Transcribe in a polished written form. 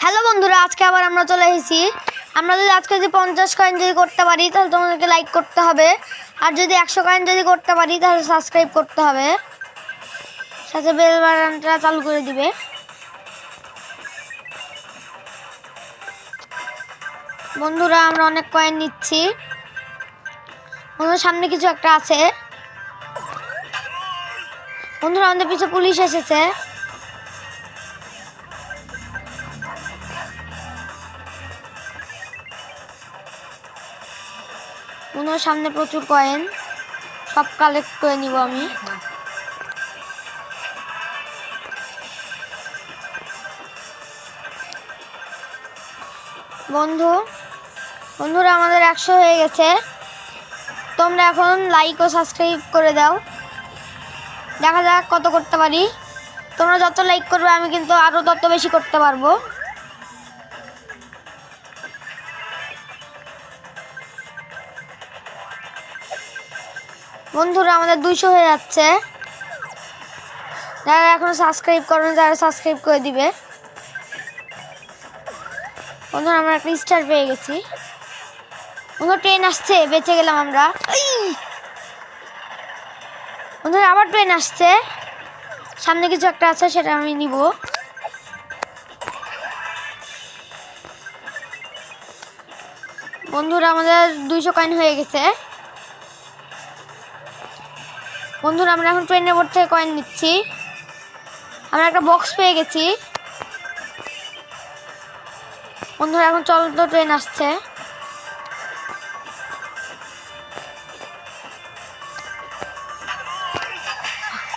Hello বন্ধুরা, আজকে আবার আমরা চলে এসেছি। আমরা যদি আজকে যদি 50 কয়েন যদি করতে পারি তাহলে তোমাদেরকে লাইক করতে হবে, আর যদি 100 কয়েন যদি করতে পারি তাহলে সাবস্ক্রাইব করতে হবে, সাথে বেল বাটনটা চালু করে দিবে। বন্ধুরা আমরা অনেক কয়েন নিচ্ছি। বন্ধুরা সামনে কিছু একটা আছে। বন্ধুরা আমাদের পিছনে পুলিশ এসেছে। বন্ধুরা সামনে প্রচুর কয়েন, সব কালেক্ট করে নিব আমি। বন্ধুরা আমাদের 100 হয়ে গেছে। তোমরা এখন লাইক ও সাবস্ক্রাইব করে দাও, দেখা যাক কত করতে পারি। তোমরা যত লাইক করবে আমি কিন্তু আরো তত বেশি করতে পারবো। বন্ধুরা আমাদের 200 হয়ে যাচ্ছে। যারা এখনো সাবস্ক্রাইব করবেন তারা সাবস্ক্রাইব করে দিবে। বন্ধুরা আমরা একটা স্টার পেয়ে গেছি। বন্ধুরা ট্রেন আসছে, বেঁচে গেলাম আমরা। বন্ধুরা আবার ট্রেন আসছে, সামনে কিছু একটা আছে, সেটা আমি নিব। বন্ধুরা আমাদের 200 কয়েন হয়ে গেছে। বন্ধুরা আমরা এখন ট্রেনের উপর থেকে কয়েন নিচ্ছি। আমরা একটা বক্স পেয়ে গেছি। বন্ধুরা এখন চলন্ত ট্রেন আসছে।